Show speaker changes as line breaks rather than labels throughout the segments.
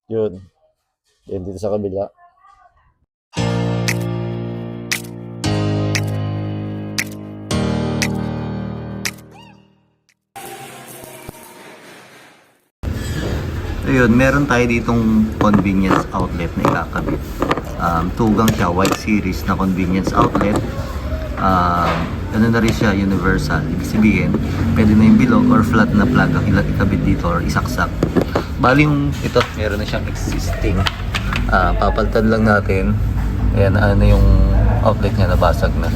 Yun. Yan dito sa kabila. Ayun, meron tayo ditong convenience outlet na ikakabit. Tugang siya, white series na convenience outlet. Ano na rin siya, universal. Ibig sabihin, pwede na yung bilog or flat na plug ang ikabit dito or isaksak. Bali yung ito, meron na siyang existing. Papalitan lang natin. Ayan, ano yung outlet niya, nabasag na.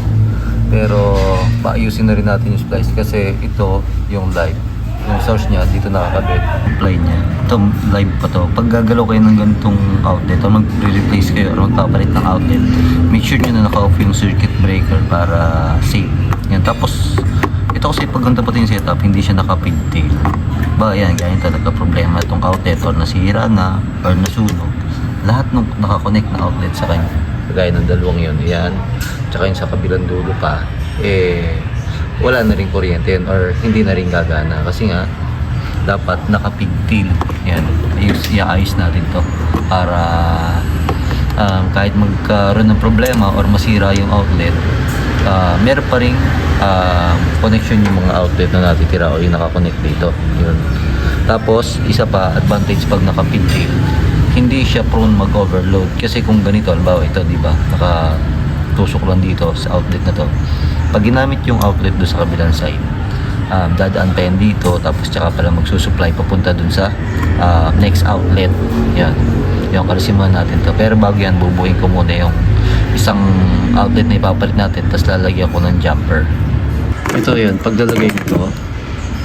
Pero, paayusin na rin natin yung splice kasi ito yung live. Yung source niya, dito nakakabit. Apply niya. Ito, live pa to. Pag gagalaw kayo ng ganitong outlet o mag-replace kayo or magpapalit ng outlet, make sure nyo na naka-off yung circuit breaker para safe. Yan. Tapos, ito kasi pag ganito pati yung setup, hindi siya naka-pigtail. Ba, yan, ganyan talaga problema itong outlet or nasira na or nasunog. Lahat ng nakakonect na outlet sa kanya. Kagaya ng dalawang yun, yan. Tsaka yung sa kabilang dulo pa, wala na rin kuryente yun or hindi na rin gagana kasi nga dapat nakapigtil. Yan, iayos natin to para kahit magkaroon ng problema or masira yung outlet, meron pa rin connection yung mga outlet na natitira o yung nakakonect dito. Yun. Tapos isa pa, advantage pag nakapigtil, hindi siya prone mag-overload kasi kung ganito, halimbawa ito, di ba, nakatusok lang dito sa outlet na to. Pag ginamit yung outlet doon sa kabilang side, dadaan pa yan dito, tapos tsaka pala magsusupply papunta dun sa next outlet. Yan, yung kalisimuhan natin to. Pero bago yan, bubuhin ko muna yung isang outlet na ipapalit natin, tapos lalagyan ko ng jumper. Ito yun, pag lalagay nito,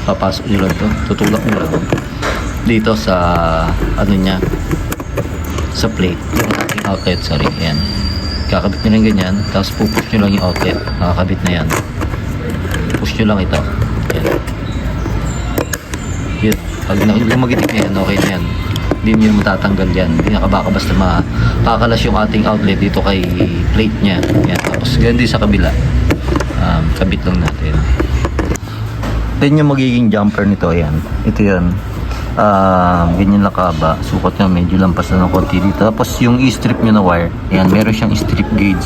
papasok nyo lang to, tutulak nyo lang dito sa ano nya, sa plate yung ating outlet, sorry, yan. Kakabit nyo lang ganyan, tapos pupush nyo lang yung outlet, nakakabit na yan. Push nyo lang ito, yan. Yun. Pag lumagitik na yan, okay na yan. Hindi nyo matatanggal yan, hindi nakabaka basta makakalas yung ating outlet dito kay plate nya, yan. Tapos ganyan din sa kabila, kabit lang natin. Then yung magiging jumper nito, yan, ito yan. Ganyan lang kaba, sukat niya medyo lampas na ng konti dito. Tapos yung i-strip nyo na wire, yan, meron siyang strip gauge.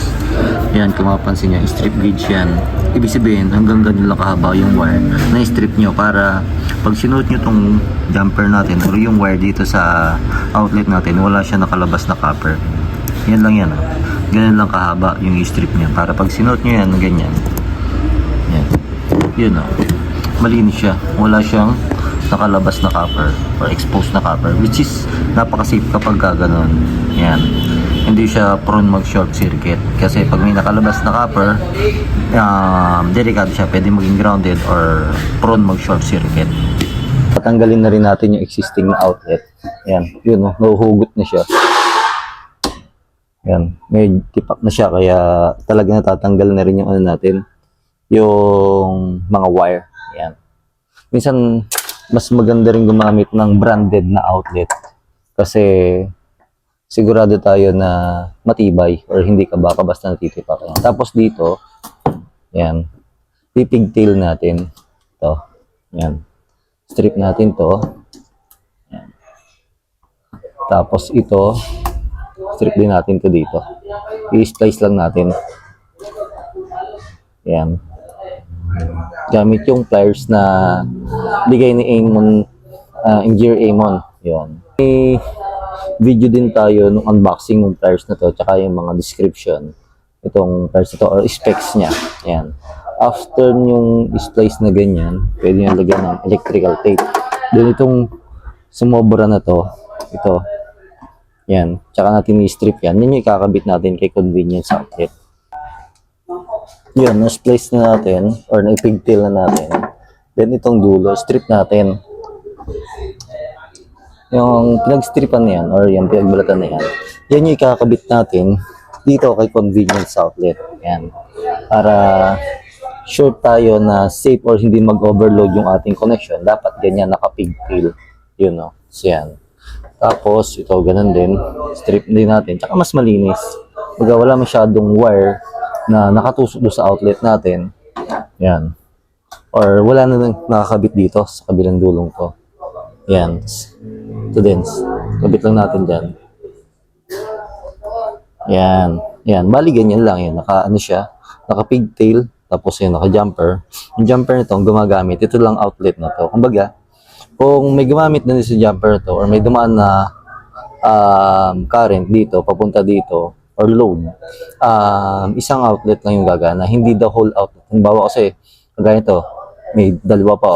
Yan, kung mapansin nyo, strip gauge yan. Ibig sabihin, hanggang ganyan lang kahaba yung wire na i-strip nyo para pag sinuot nyo tong jumper natin or yung wire dito sa outlet natin, wala siya nakalabas na copper. Yan lang yan, ganyan lang kahaba yung i-strip nyo para pag sinuot nyo yan, ganyan. Yan, yun malinis siya, wala siyang nakalabas na copper or exposed na copper, which is napaka-safe kapag gano'n. Yan, hindi siya prone mag short circuit kasi pag may nakalabas na copper, delikado siya, pwede maging grounded or prone mag short circuit. Patanggalin na rin natin yung existing na outlet. Yan, yun nahuhugot na siya. Yan, may tipak na siya kaya talaga natatanggal na rin yung ano natin, yung mga wire. Yan, minsan mas maganda rin gumamit ng branded na outlet kasi sigurado tayo na matibay or hindi ka baka basta natitipak. Tapos dito, yan, pipigtail natin to. Yan, strip natin to. Yan. Tapos ito, strip din natin to dito. I-splice lang natin. Yan, gamit yung pliers na bigay ni Amon, Engineer Amon. Yun. May video din tayo nung unboxing ng pliers na to, tsaka yung mga description itong pliers na to or specs niya. Yan. After yung splice na ganyan, pwede nyo lagyan ng electrical tape. Then itong sumobra na to, ito, yan, tsaka natin i-strip yan. Yan yung ikakabit natin kay convenience outlet. Yun, na-splice na natin or na-pigtail na natin. Then itong dulo, strip natin. Yung pinag-stripan na yan or yung pinagbalatan na yan, yan yung ikakabit natin dito kay convenience outlet. Yan. Para sure tayo na safe or hindi mag-overload yung ating connection. Dapat ganyan naka-pigtail. Yun o. So yan. Tapos ito ganun din. Strip din natin. Tsaka mas malinis. Pag wala masyadong wire na nakatusok doon sa outlet natin, yan, or wala na nakakabit dito sa kabilang dulong ko, yan, ito din, Kabit lang natin dyan. Yan. Yan. Bali, ganyan lang yun. Naka, ano siya, naka pigtail, tapos yun, naka jumper. Yung jumper nito, ang gumagamit, ito lang outlet na to. Kumbaga, kung may gumamit na sa jumper to, or may dumaan na current dito, papunta dito, or load, isang outlet lang yung gagana, hindi the whole outlet. Halimbawa kasi, kagaya ito, may dalawa pa,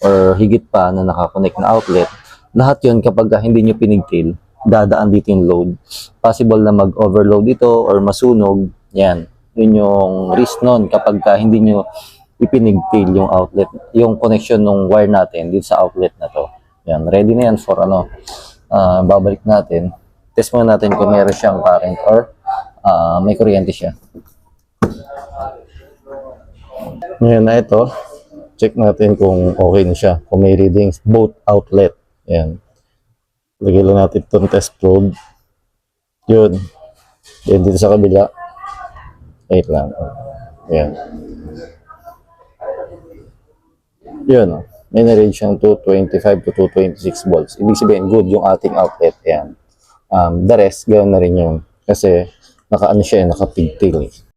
or higit pa na nakakonect na outlet. Lahat yun, kapag hindi nyo pinigtail, dadaan dito yung load. Possible na mag-overload ito or masunog. Yan. Yun yung risk nun kapag hindi nyo ipinigtail yung outlet, yung connection ng wire natin dito sa outlet na to. Yan. Ready na yan for ano. Babalik natin. Test muna natin kung meron siyang current or may kuryente siya. Ngayon na ito. Check natin kung okay na siya. Kung may readings, both outlet. Yan. Lagyan lang natin itong test probe. Yun. Then dito sa kabila. Wait lang. Yan. Yun. May na-range siyang 225 to 226 volts. Ibig sabihin, good yung ating outlet. Yan. The rest, ganoon na rin yun. Kasi, naka-ano siya, naka-pigtail.